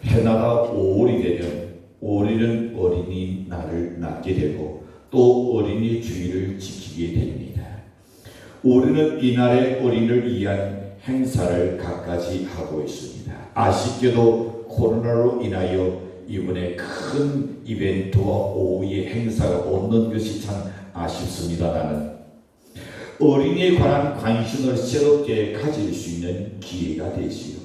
해나가 5월이 되면 5월에는 어린이날을 낳게 되고 또 어린이 주일을 지키게 됩니다. 우리는 이날의 어린이를 위한 행사를 갖가지 하고 있습니다. 아쉽게도 코로나로 인하여 이번에 큰 이벤트와 오후의 행사가 없는 것이 참 아쉽습니다만은 어린이에 관한 관심을 새롭게 가질 수 있는 기회가 되지요.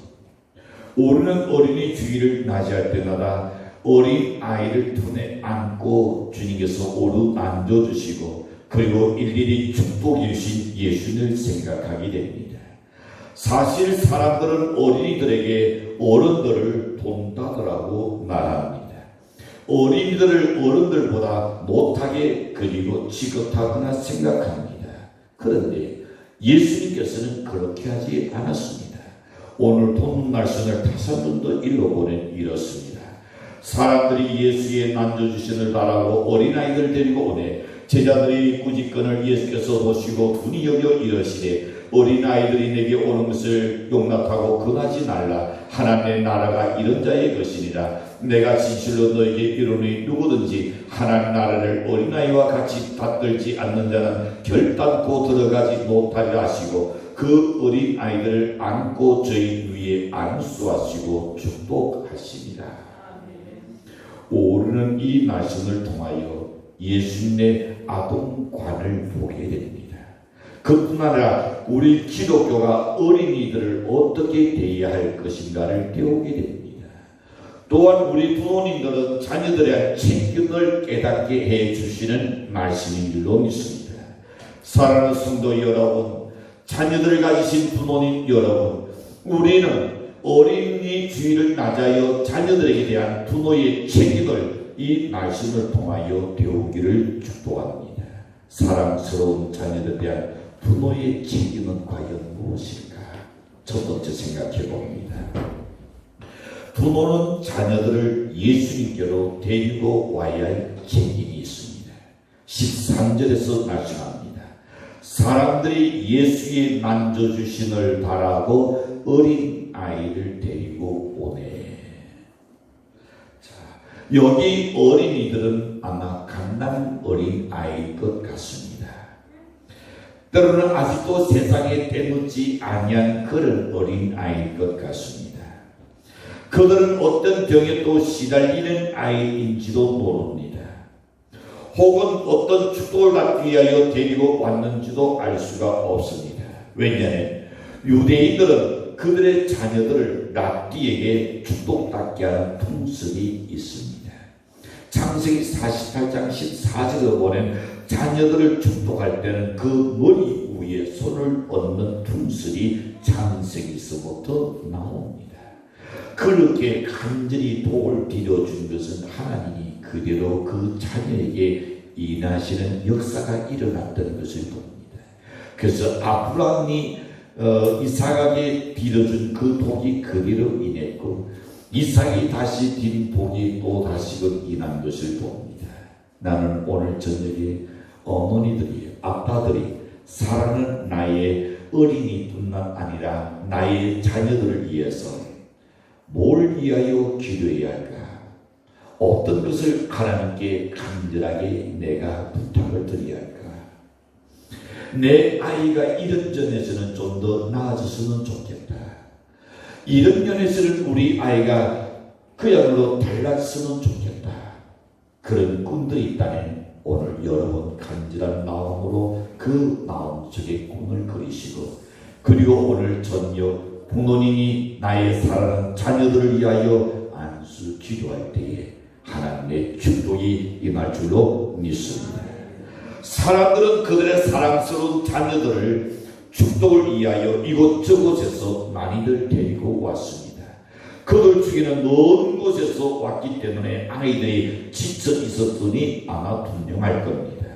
우리는 어린이 주일을 맞이할 때마다 어린 아이를 품에 안고 주님께서 오르 앉아주시고 그리고 일일이 축복해 주신 예수님을 생각하게 됩니다. 사실 사람들은 어린이들에게 어른들을 본다더라고 말합니다. 어린이들을 어른들보다 못하게 그리고 지긋하거나 생각합니다. 그런데 예수님께서는 그렇게 하지 않았습니다. 오늘 본 말씀을 다시 한 번 더 읽어보면 이렇습니다. 사람들이 예수의 만져주심을 바라고 어린아이들을 데리고 오네 제자들이 꾸짖건을 예수께서 보시고 분이 여겨 이러시되 어린아이들이 내게 오는 것을 용납하고 금하지 말라. 하나님의 나라가 이런 자의 것이니라. 내가 진실로 너에게 이르노니 누구든지 하나님 나라를 어린아이와 같이 받들지 않는 자는 결단코 들어가지 못하리라 하시고 그 어린아이들을 안고 저희 위에 안수하시고 축복하십니다. 오늘은 이 말씀을 통하여 예수님의 아동관을 보게 됩니다. 그뿐 아니라 우리 기독교가 어린이들을 어떻게 대해야 할 것인가를 배우게 됩니다. 또한 우리 부모님들은 자녀들에 대한 책임을 깨닫게 해주시는 말씀인 줄로 믿습니다. 사랑하는 성도 여러분, 자녀들을 가지신 부모님 여러분, 우리는 어린이 주일을 맞아요 자녀들에게 대한 부모의 책임을 이 말씀을 통하여 배우기를 축복합니다. 사랑스러운 자녀들에 대한 부모의 책임은 과연 무엇일까? 첫 번째 생각해 봅니다. 부모는 자녀들을 예수님께로 데리고 와야 할 책임이 있습니다. 13절에서 말씀합니다. 사람들이 예수의 만져주심을 바라고 어린 아이를 데리고 오네. 자, 여기 어린이들은 아마 갓난 어린 아이일 것 같습니다. 때로는 아직도 세상에 때묻지 아니한 그런 어린 아이일 것 같습니다. 그들은 어떤 병에 또 시달리는 아이인지도 모릅니다. 혹은 어떤 축복을 받기 위하여 데리고 왔는지도 알 수가 없습니다. 왜냐하면 유대인들은 그들의 자녀들을 낫띠에게 축복받게 하는 풍습이 있습니다. 창세기 48장 14절에 보면 자녀들을 축복할 때는 그 머리 위에 손을 얹는 풍습이 창세기서부터 나옵니다. 그렇게 간절히 복을 빌어준 것은 하나님이 그대로 그 자녀에게 인하시는 역사가 일어났던 것을 봅니다. 그래서 아브라함이 이삭에게 빌어준 그 복이 그대로 인했고 이삭이 다시 빈 복이 또 다시금 인한 것을 봅니다. 나는 오늘 저녁에 어머니들이 아빠들이 사랑하는 나의 어린이뿐만 아니라 나의 자녀들을 위해서 뭘 위하여 기도해야 할까? 어떤 것을 하나님께 간절하게 내가 부탁을 드려야 할까? 내 아이가 이런 점에서는 좀 더 나아졌으면 좋겠다. 이런 면에서는 우리 아이가 그야말로 달랐으면 좋겠다. 그런 꿈들이 있다면 오늘 여러분 간절한 마음으로 그 마음속에 꿈을 그리시고 그리고 오늘 저녁 부모님이 나의 사랑하는 자녀들을 위하여 안수 기도할 때에 하나님의 축복이 임할 줄로 믿습니다. 사람들은 그들의 사랑스러운 자녀들을 축복을 위하여 이곳저곳에서 많이들 데리고 왔습니다. 그들 중에는 먼 곳에서 왔기 때문에 아이들이 지쳐 있었으니 아마 분명할 겁니다.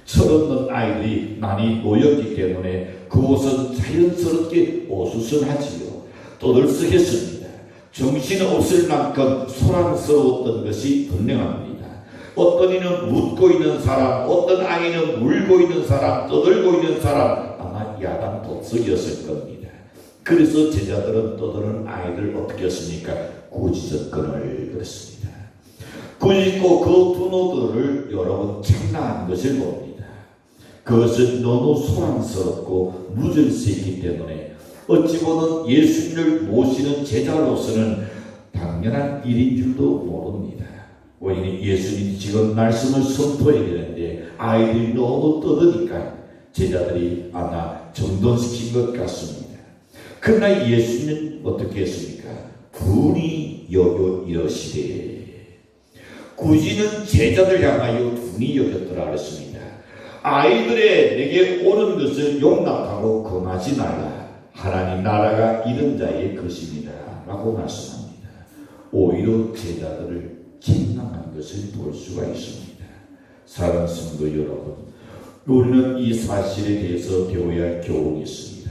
철없는 아이들이 많이 모였기 때문에 그곳은 자연스럽게 어수선하지요. 떠들썩했습니다. 정신없을 만큼 소란스러웠던 것이 분명합니다. 어떤 이는 웃고 있는 사람, 어떤 아이는 울고 있는 사람, 떠들고 있는 사람, 아마 야단 독석이었을 겁니다. 그래서 제자들은 떠드는 아이들 어떻게 했습니까? 구지접근을 그랬습니다. 그리고 그 분노들을 여러분 참나한 것을 봅니다. 그것은 너무 소란스럽고 무질서있기 때문에 어찌 보면 예수님을 모시는 제자로서는 당연한 일인 줄도 모릅니다. 왜냐하면 예수님이 지금 말씀을 선포해야 되는데 아이들이 너무 떠드니까 제자들이 아마 정돈시킨 것 같습니다. 그러나 예수님은 어떻게 했습니까? 분이 여겨 이러시되, 구지는 제자들 향하여 분이 여겼더라 그랬습니다. 아이들의 내게 오는 것을 용납하고 금하지 말라. 하나님 나라가 이런 자의 것입니다 라고 말씀합니다. 오히려 제자들을 책망한 것을 볼 수가 있습니다. 사랑하는 성도 여러분, 우리는 이 사실에 대해서 배워야 할 교훈이 있습니다.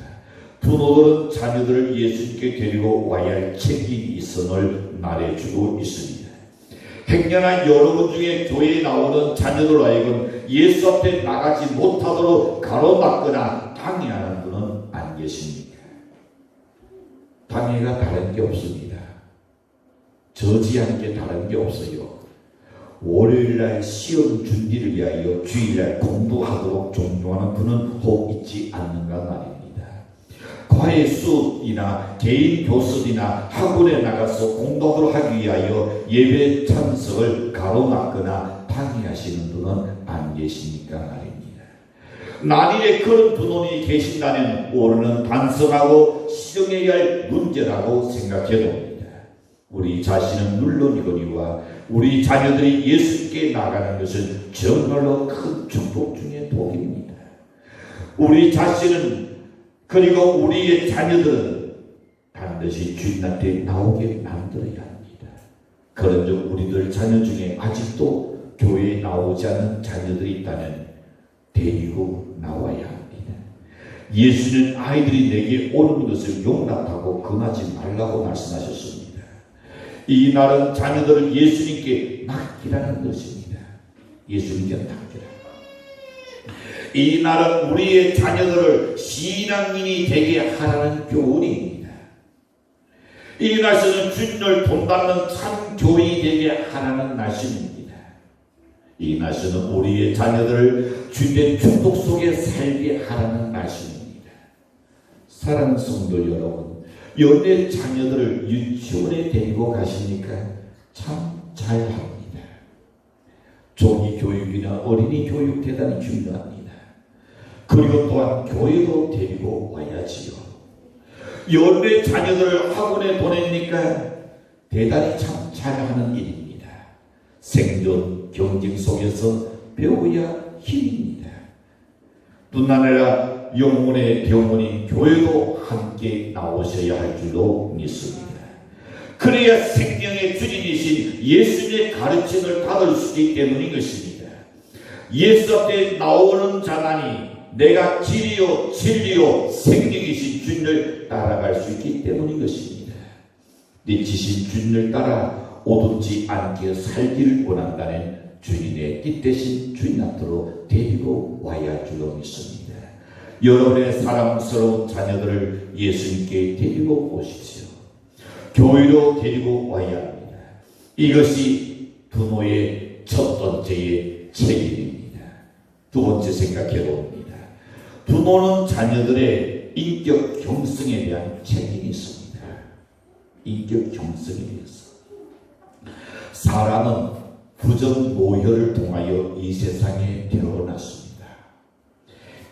부모들은 자녀들을 예수님께 데리고 와야 할 책임이 있음을 말해주고 있습니다. 행여나 여러분 중에 교회에 나오는 자녀들 하여금 예수 앞에 나가지 못하도록 가로막거나 방해하는 분은 안 계십니까? 방해가 다른 게 없습니다. 저지하는 게 다른 게 없어요. 월요일날 시험 준비를 위하여 주일날 공부하도록 종종하는 분은 혹 있지 않는가 말입니다. 과외 수업이나 개인 교습이나 학원에 나가서 공부하도록 하기 위하여 예배 참석을 가로막거나 방해하시는 분은 안 계십니까 말입니다. 만일에 그런 분원이 계신다면 오늘은 반성하고 시정해야 할 문제라고 생각해 봅니다. 우리 자신은 물론이거니와 우리 자녀들이 예수님께 나가는 것은 정말로 큰 축복 중의 복입니다. 우리 자신은 그리고 우리의 자녀들은 반드시 주님한테 나오게 만들어야 합니다. 그런즉 우리들 자녀 중에 아직도 교회에 나오지 않는 자녀들이 있다면 데리고 나와야 합니다. 예수는 아이들이 내게 오는 것을 용납하고 금하지 말라고 말씀하셨습니다. 이 날은 자녀들을 예수님께 맡기라는 것입니다. 예수님께 맡기라. 이 날은 우리의 자녀들을 신앙인이 되게 하라는 교훈입니다. 이 날씨는 주님을 본받는 참 교인이 되게 하라는 날씨입니다. 이 날씨는 우리의 자녀들을 주님의 축복 속에 살게 하라는 날씨입니다. 사랑하는 성도 여러분, 연애 자녀들을 유치원에 데리고 가시니까 참 잘합니다. 조기 교육이나 어린이 교육 대단히 중요합니다. 그리고 또한 교회도 데리고 와야지요. 연애 자녀들을 학원에 보내니까 대단히 참 잘하는 일입니다. 생존 경쟁 속에서 배워야 힘입니다. 뿐만 아니라 영혼의 병원인 교회도 함께 나오셔야 할 줄로 믿습니다. 그래야 생명의 주님이신 예수님의 가르침을 받을 수 있기 때문인 것입니다. 예수 앞에 나오는 자만이 내가 길이요 진리요 생명이신 주님을 따라갈 수 있기 때문인 것입니다. 믿으신 주님을 따라 오두지 않게 살기를 원한다는 주님의 뜻대신 주님 앞으로 데리고 와야 할 줄로 믿습니다. 여러분의 사랑스러운 자녀들을 예수님께 데리고 오십시오. 교회로 데리고 와야 합니다. 이것이 부모의 첫 번째의 책임입니다. 두 번째 생각해 봅니다. 부모는 자녀들의 인격 형성에 대한 책임이 있습니다. 인격 형성에 대해서. 사람은 부정 모혈을 통하여 이 세상에 태어났습니다.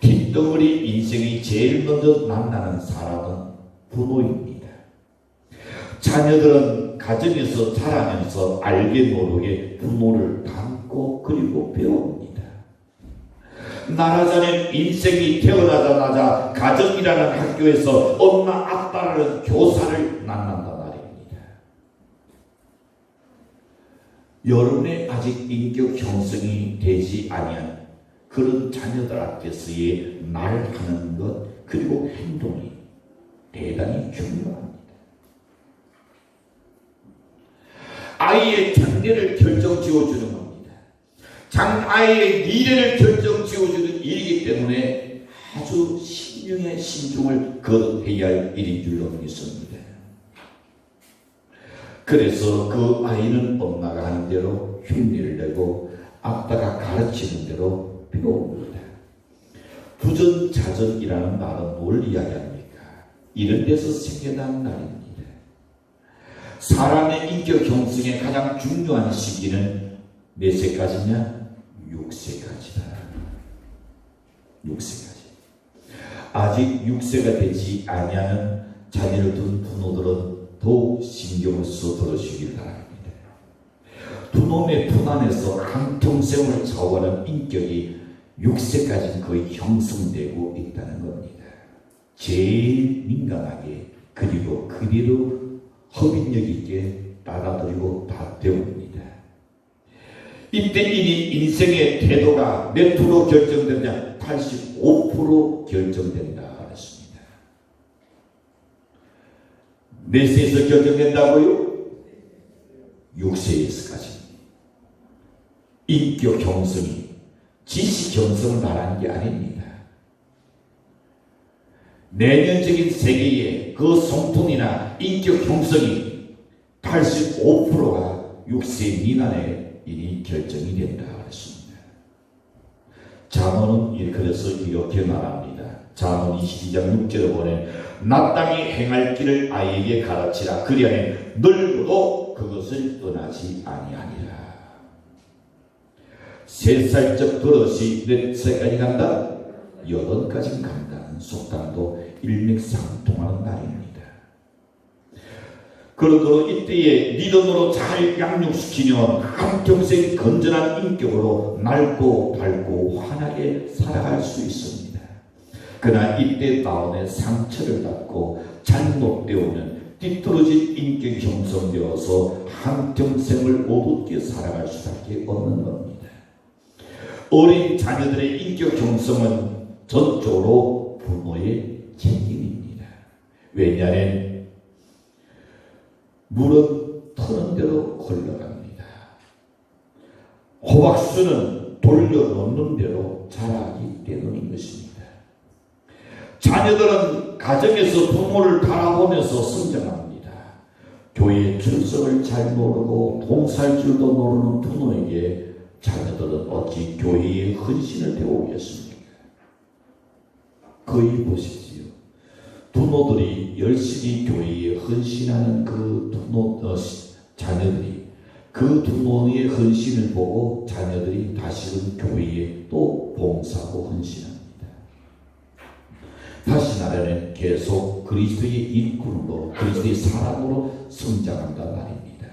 핏덩어리 인생이 제일 먼저 만나는 사람은 부모입니다. 자녀들은 가정에서 자라면서 알게 모르게 부모를 닮고 그리고 배웁니다. 나라자는 인생이 태어나자마자 가정이라는 학교에서 엄마 아빠라는 교사를 만난단 말입니다. 여러분의 아직 인격 형성이 되지 아니한 그런 자녀들 앞에서의 말하는 것 그리고 행동이 대단히 중요합니다. 아이의 장래를 결정지어주는 겁니다. 아이의 미래를 결정지어주는 일이기 때문에 아주 신중에 신중을 거듭해야 할 일인 줄로 믿습니다. 그래서 그 아이는 엄마가 하는 대로 흉내를 내고 아빠가 가르치는 대로 배웁니다. 부전자전이라는 말은 뭘 이야기합니까? 이런 데서 생겨난 날입니다. 사람의 인격 형성의 가장 중요한 시기는 몇 세까지냐? 6세까지다. 6세까지. 아직 6세가 되지 아니하는 자녀를 둔 부모들은 더욱 신경을 써 들으시길 바랍니다. 두놈의 품 안에서 한평생을 좌우하는 인격이 6세까지는 거의 형성되고 있다는 겁니다. 제일 민감하게 그리고 그대로 허민력 있게 받아들이고 다 배웁니다. 이때 이미 인생의 태도가 몇 프로 결정되냐? 85% 결정된다 그랬습니다. 몇 세에서 결정된다고요? 6세에서까지. 인격 형성이 지식 형성을 말하는 게 아닙니다. 내면적인 세계의 그 성품이나 인격 형성이 85%가 6세 미만에 이미 결정이 된다 그랬습니다. 잠언은 그래서 이렇게 말합니다. 잠언 22장 6절에 보면 나 땅이 행할 길을 아이에게 가르치라. 그리하면 늙어도 그것을 떠나지 아니하니라. 3살적 버릇이 몇 살까지 간다? 8까지 간다는 속담도 일맥상통하는 말입니다. 그러므로 이때에 리듬으로 잘 양육시키면 한평생 건전한 인격으로 낡고 밝고 환하게 살아갈 수 있습니다. 그러나 이때 나오는 상처를 받고 잘못되오는 띠뚤어진 인격이 형성되어서 한평생을 어둡게 살아갈 수밖에 없는 겁니다. 어린 자녀들의 인격 형성은 전적으로 부모의 책임입니다. 왜냐하면 물은 터는 대로 흘러갑니다. 호박수는 돌려놓는 대로 자라기 때문인 것입니다. 자녀들은 가정에서 부모를 바라보면서 성장합니다. 교회 출석을 잘 모르고 봉사할 줄도 모르는 부모에게 자녀들은 어찌 교회의 헌신을 배우겠습니까? 거의 보시지요. 부모들이 열심히 교회에 헌신하는 그 자녀들이 그 부모의 헌신을 보고 자녀들이 다시금 교회에 또 봉사하고 헌신합니다. 다시 말하면 계속 그리스도의 일꾼으로 그리스도의 사람으로 성장한다 말입니다.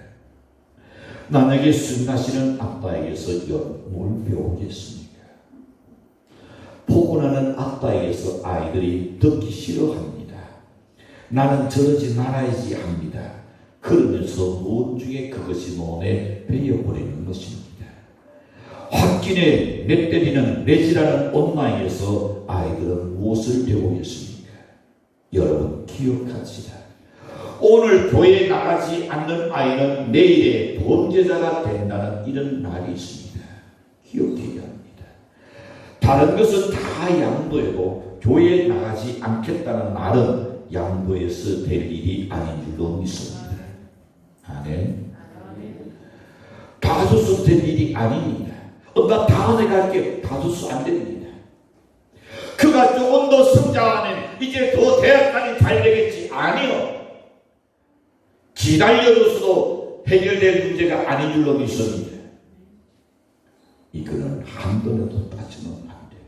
나에게 순하시는 아빠에게서 뭘 배우겠습니까? 포근하는 아빠에게서 아이들이 듣기 싫어합니다. 나는 저러지 말아야지 합니다. 그러면서 노원 중에 그것이 몸에 배어버리는 것입니다. 홧김에 맷때리는 내지라는 온라인에서 아이들은 무엇을 배우겠습니까? 여러분 기억합시다. 오늘 교회에 나가지 않는 아이는 내일의 범죄자가 된다는 이런 말이 있습니다. 기억해야 합니다. 다른 것은 다 양보해도 교회에 나가지 않겠다는 말은 양보해서 될 일이 아닌 줄로 믿습니다. 아멘. 다소서 될 일이 아닙니다. 나 다음에 갈게. 다소서 안 됩니다. 그가 조금 더 성장하면 이제 더 대학까지 잘 되겠지. 아니요. 기다려줘서도 해결될 문제가 아닌 줄로 믿습니다. 이거는 한 번에도 빠지면 안 돼요.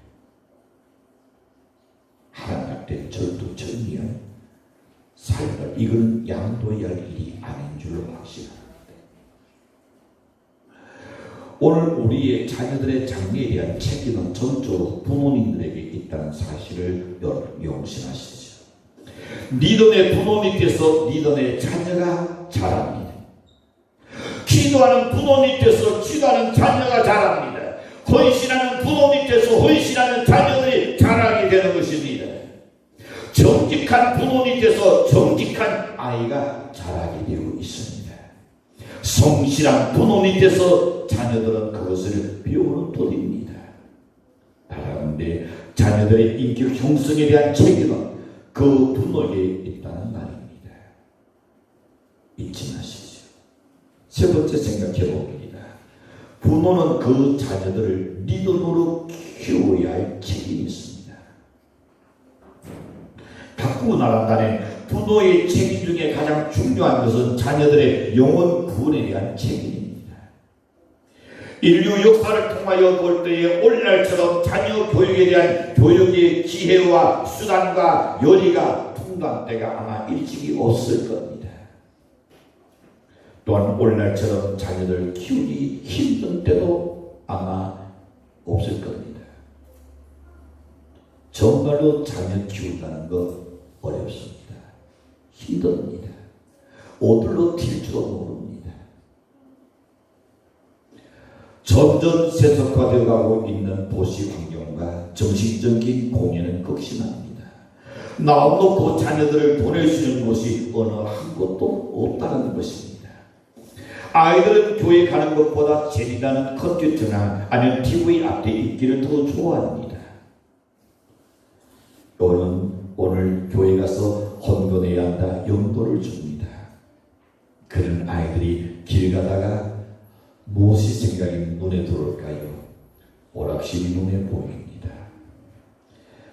하나님 때 절도절미야 삶을 이거는 양도해야 할 일이 아닌 줄로 확신합니다. 오늘 우리의 자녀들의 장래에 대한 책임은 전적으로 부모님들에게 있다는 사실을 여러분 명심하시죠. 리더의 부모 밑에서 리더의 자녀가 자랍니다. 기도하는 부모 밑에서 기도하는 자녀가 자랍니다. 헌신하는 부모 밑에서 헌신하는 자녀들이 자라게 되는 것입니다. 정직한 부모 밑에서 정직한 아이가 자라게 되고 있습니다. 성실한 부모 밑에서 자녀들은 그것을 배우는 도리입니다. 바라는데 자녀들의 인격 형성에 대한 책임은 그 부모에게 있다는 말입니다. 잊지 마십시오. 세 번째 생각해 봅니다. 부모는 그 자녀들을 리더로 키워야 할 책임이 있습니다. 바꾸고 나간다는 부모의 책임 중에 가장 중요한 것은 자녀들의 영혼 구원에 대한 책임입니다. 인류 역사를 통하여 볼 때에 오늘날처럼 자녀 교육에 대한 교육의 기회와 수단과 요리가 풍부한 때가 아마 일찍이 없을 겁니다. 또한 오늘날처럼 자녀들 키우기 힘든 때도 아마 없을 겁니다. 정말로 자녀 키운다는 거 어렵습니다. 힘듭니다. 어디로 튈지도 모릅니다. 점점 세속화되어 가고 있는 도시 환경과 정신적인 공연은 극심합니다. 마음 놓고 자녀들을 보낼 수 있는 곳이 어느 한 곳도 없다는 것입니다. 아이들은 교회 가는 것보다 재미나는 컴퓨터나 아니면 TV 앞에 있기를 더 좋아합니다. 오늘 교회 가서 헌금해야 한다 용돈을 줍니다. 그런 아이들이 길 가다가 무엇이 생각이 눈에 들어올까요? 오락실이 눈에 보입니다.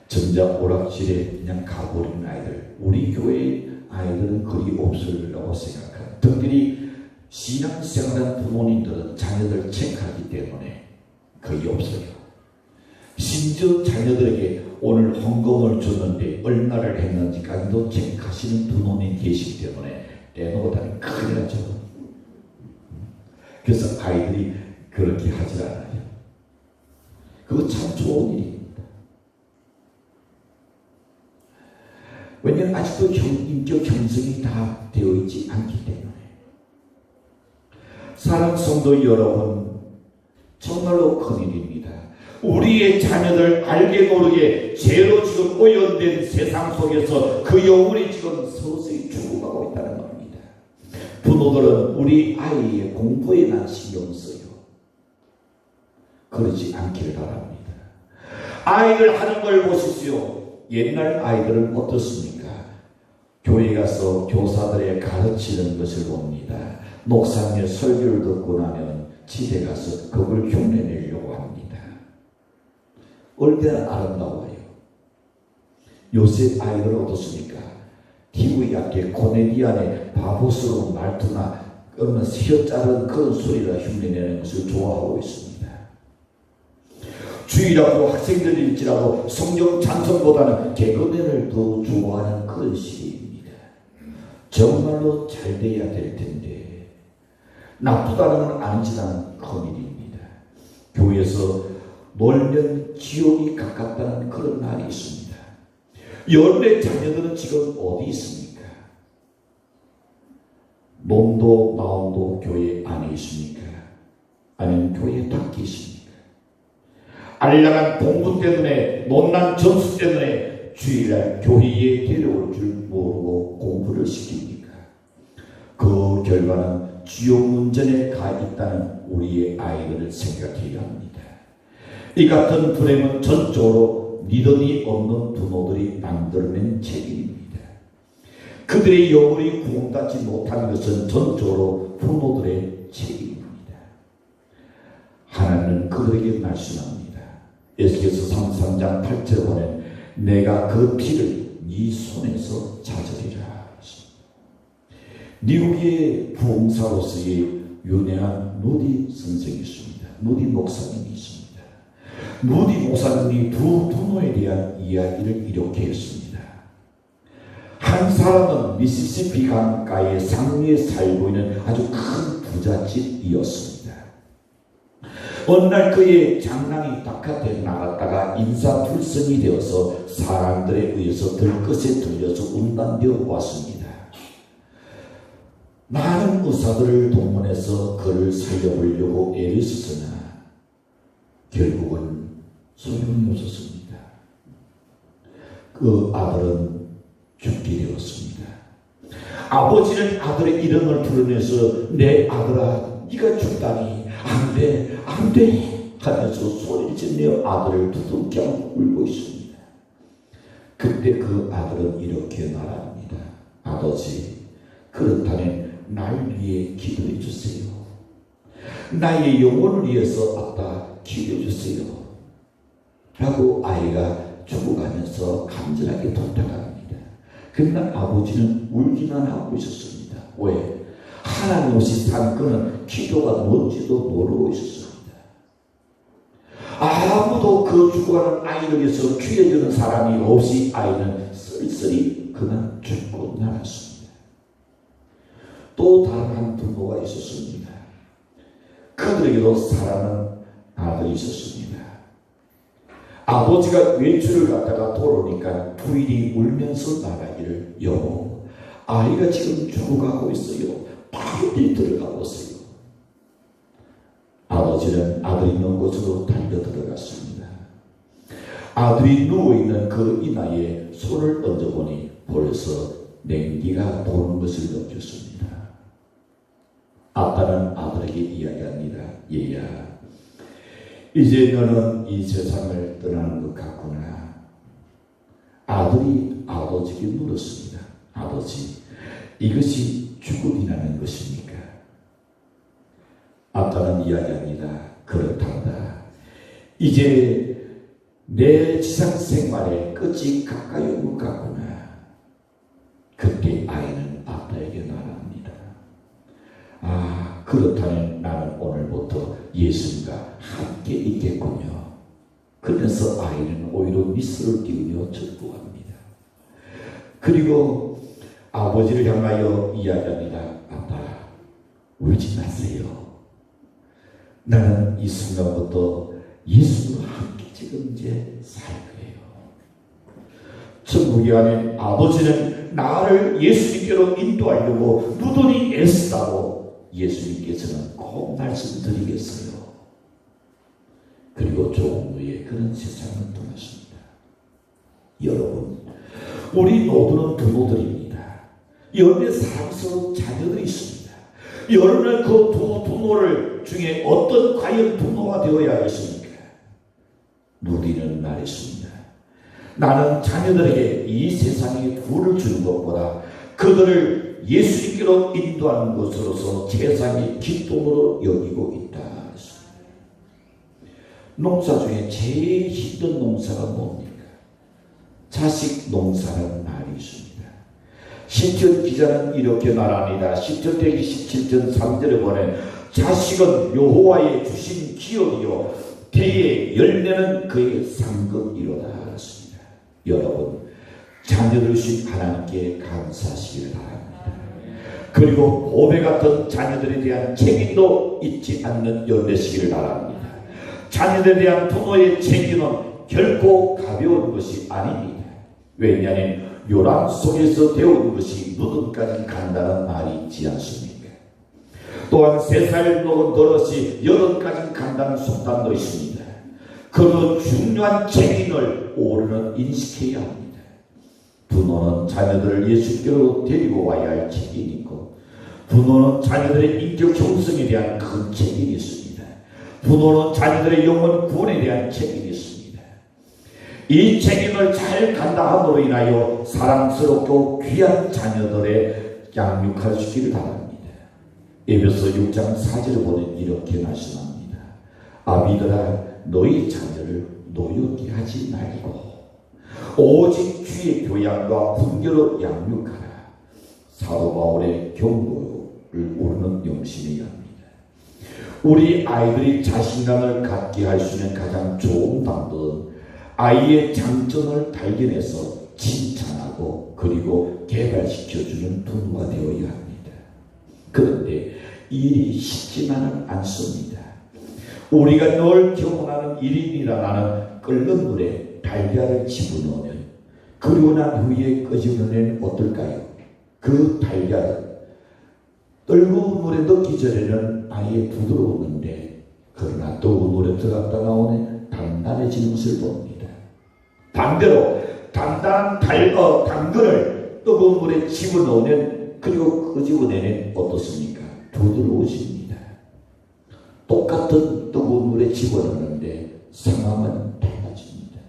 정작 오락실에 그냥 가버리는 아이들, 우리 교회 아이들은 그리 없으리라고 생각합니다. 특별히 신앙생활한 부모님들은 자녀들 체크하기 때문에 거의 없어요. 심지어 자녀들에게 오늘 헌금을 줬는데 얼마를 했는지까지도 체크하시는 부모님 계시기 때문에 떼놓고다니 큰일 나죠. 그래서 아이들이 그렇게 하질 않아요. 그거 참 좋은 일입니다. 왜냐하면 아직도 인격 형성이 다 되어 있지 않기 때문에. 사랑하는 성도 여러분, 정말로 큰일입니다. 우리의 자녀들 알게 모르게 죄로 지금 오염된 세상 속에서 그 영혼이 지금 서서히 죽어가고 있다는 겁니다. 부모들은 우리 아이의 공부에만 신경 써요. 그러지 않기를 바랍니다. 아이들 하는 걸 보십시오. 옛날 아이들은 어떻습니까? 교회 가서 교사들의 가르치는 것을 봅니다. 목사님의 설교를 듣고 나면 집에 가서 그걸 흉내내려고 합니다. 얼마나 아름다워요. 요새 아이들은 어떻습니까? TV 앞에 코미디언의 바보스러운 말투나 혀 자른 그런 소리라 흉내내는 것을 좋아하고 있습니다. 주일하고 학생들일지라도 성경 찬송보다는 개그맨을 더 좋아하는 그런 시대입니다. 정말로 잘 돼야 될 텐데 나쁘다는 건 아니지만 큰일입니다. 교회에서 놀면 지옥이 가깝다는 그런 말이 있습니다. 여러분의 자녀들은 지금 어디 있습니까? 몸도 마음도 교회 안에 있습니까? 아니면 교회에 밖에 있습니까? 알량한 공부 때문에 못난 점수 때문에 주일날 교회에 데려올 줄 모르고 공부를 시킵니까? 그 결과는 지옥 문전에 가 있다는 우리의 아이들을 생각해야 합니다. 이 같은 불행은 전적으로 믿음이 없는 부모들이 만들어낸 책임입니다. 그들의 영혼이 구원받지 못한 것은 전적으로 부모들의 책임입니다. 하나님은 그들에게 말씀합니다. 에스겔서 33장 8절에 보면 내가 그 피를 네 손에서 찾으리라. 미국의 부흥사로서의 유명한 누디 선생이 있습니다. 누디 목사님이 있습니다. 누디 목사님이 두 부모에 대한 이야기를 이렇게 했습니다. 한 사람은 미시시피 강가의 상류에 살고 있는 아주 큰 부잣집이었습니다. 어느 날 그의 장남이 바깥에 나갔다가 인사불성이 되어서 사람들에 의해서 들것에 들려서 운반되어 왔습니다. 많은 의사들을 동원해서 그를 살려보려고 애를 쓰으나 결국은 소용이 없었습니다. 그 아들은 죽게 되었습니다. 아버지는 아들의 이름을 부르면서 내 아들아 네가 죽다니 안돼 안돼 하면서 소리를 지르며 아들을 두둑겨 울고 있습니다. 그때 그 아들은 이렇게 말합니다. 아버지 그렇다면 날 위해 기도해 주세요. 나의 영혼을 위해서 아빠 기도해주세요 라고 아이가 죽어가면서 간절하게 부탁합니다. 그러나 아버지는 울기만 하고 있었습니다. 왜? 하나님 없이 산 그는 기도가 뭔지도 모르고 있었습니다. 아무도 그 죽어가는 아이를 위해서 귀해주는 사람이 없이 아이는 쓸쓸히 그만 죽고 나갔습니다. 또 다른 한 부모가 있었습니다. 그들에게도 사랑하는 아들이 있었습니다. 아버지가 외출을 갔다가 돌아오니까 부인이 울면서 나가기를, 여보, 아이가 지금 죽어가고 있어요. 빨리 들어가고 있어요. 아버지는 아들이 있는 곳으로 달려 들어갔습니다. 아들이 누워있는 그 이마에 손을 얹어보니 벌써 냉기가 도는 것을 느꼈습니다. 아빠는 아들에게 이야기합니다. 얘야, 이제 너는 이 세상을 떠나는 것 같구나. 아들이 아버지에게 물었습니다. 아버지, 이것이 죽음이라는 것입니까? 아빠는 이야기합니다. 그렇단다. 이제 내 지상 생활의 끝이 가까이 온 것 같구나. 그때 아이는 아빠에게 말합니다. 아, 그렇다면 나는 오늘부터 예수님과 함께 있겠군요. 그러면서 아이는 오히려 미소를 띄우며 절구합니다. 그리고 아버지를 향하여 이야기합니다. 아빠, 울지 마세요. 나는 이 순간부터 예수님과 함께 지금 이제 살 거예요. 천국에 가면 아버지는 나를 예수님께로 인도하려고 누더니 애쓰다고 예수님께서는 꼭 말씀드리겠어요. 그리고 조금 후에 그런 세상을 떠났습니다. 여러분, 우리 모두는 부모들입니다. 여러분의 사랑스러운 자녀들이 있습니다. 여러분은 그 두 부모를 중에 어떤 과연 부모가 되어야 하겠습니까? 누리는 말했습니다. 나는 자녀들에게 이 세상에 부를 주는 것보다 그들을 예수님께로 인도하는 것으로서 세상의 기쁨으로 여기고 있다. 농사 중에 제일 힘든 농사가 뭡니까? 자식 농사라는 말이 있습니다. 10절 기자는 이렇게 말합니다. 10절 대기 17절 3절에 보면 자식은 여호와의 주신 기업이요 대의 열매는 그의 상급이로다 하셨습니다. 여러분, 자녀를 주신 하나님께 감사하시길 바랍니다. 그리고 보배 같은 자녀들에 대한 책임도 잊지 않는 연 되시길 바랍니다. 자녀들에 대한 부모의 책임은 결코 가벼운 것이 아닙니다. 왜냐하면 요람 속에서 배운 것이 무덤까지 간다는 말이 있지 않습니까? 또한 3살 먹은 버릇이 여름까지 간다는 속담도 있습니다. 그런 중요한 책임을 우리는 인식해야 합니다. 부모는 자녀들을 예수께로 데리고 와야 할 책임이 있고, 부모는 자녀들의 인격 형성에 대한 큰 책임이 있습니다. 부모는 자녀들의 영혼 구원에 대한 책임이 있습니다. 이 책임을 잘 감당함으로 인하여 사랑스럽고 귀한 자녀들의 양육할 수 있기를 바랍니다. 에베소 6장 4절을 보면 이렇게 말씀합니다. 아비들아, 너희 자녀를 노엽게 하지 말고 오직 주의 교양과 훈계로 양육하라. 사도 바울의 경고를 우리는 명심해야 합니다. 우리 아이들이 자신감을 갖게 할 수 있는 가장 좋은 방법은 아이의 장점을 발견해서 칭찬하고 그리고 개발시켜주는 부모가 되어야 합니다. 그런데 일이 쉽지만은 않습니다. 우리가 늘 경험하는 일입니다. 나는 끓는 물에 달걀을 집어넣으면 그리고 난 후에 끄집어내면 어떨까요? 그 달걀은 뜨거운 물에 넣기 전에는 아예 부드러웠는데 그러나 뜨거운 물에 들어갔다 나오면 단단해지는 것을 봅니다. 반대로 단단한 당근을 뜨거운 물에 집어넣으면 그리고 끄집어내면 어떻습니까? 부드러워집니다. 똑같은 뜨거운 물에 집어넣는데 상황은 달라집니다.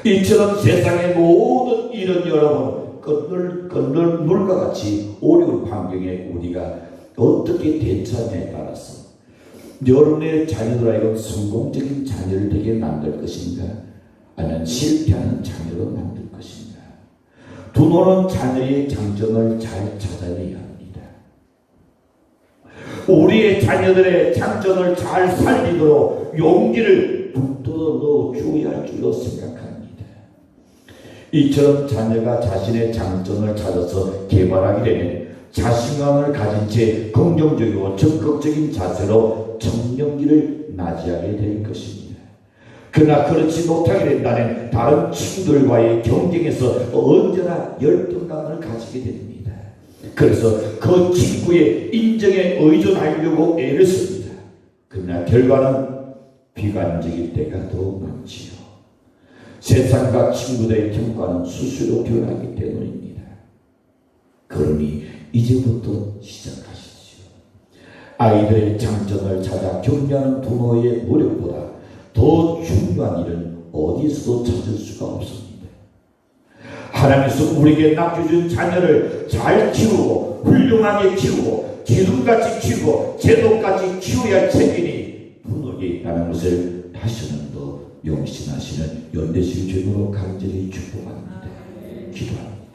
이처럼 세상의 모든 일은 여러분 끓는 물과 같이 어려운 환경에 우리가 어떻게 대처하냐에 따라서 여러분의 자녀들 하여금 성공적인 자녀를 되게 만들 것인가? 아니면 실패하는 자녀로 만들 것인가? 부모는 자녀의 장점을 잘 찾아내야 합니다. 우리의 자녀들의 장점을 잘 살리도록 용기를 북돋아 넣어 주어야 할 줄로 생각합니다. 이처럼 자녀가 자신의 장점을 찾아서 개발하게 되면 자신감을 가진 채 긍정적이고 적극적인 자세로 청년기를 맞이하게 될 것입니다. 그러나 그렇지 못하게 된다면 다른 친구들과의 경쟁에서 언제나 열등감을 가지게 됩니다. 그래서 그 친구의 인정에 의존하려고 애를 씁니다. 그러나 결과는 비관적일 때가 더 많지요. 세상과 친구들의 평가는 수시로 변하기 때문입니다. 그러니 이제부터 시작하십시오. 아이들의 장점을 찾아 격려하는 부모의 노력보다 더 중요한 일은 어디서도 찾을 수가 없습니다. 하나님께서 우리에게 맡겨준 자녀를 잘 키우고 훌륭하게 키우고 기둥같이 키우고 제독같이 키워야 할 책임이 부모에게 있다는 것을 다시 한번 더 용신하시는 연대식 주님으로 간절히 축복합니다. 기도합니다.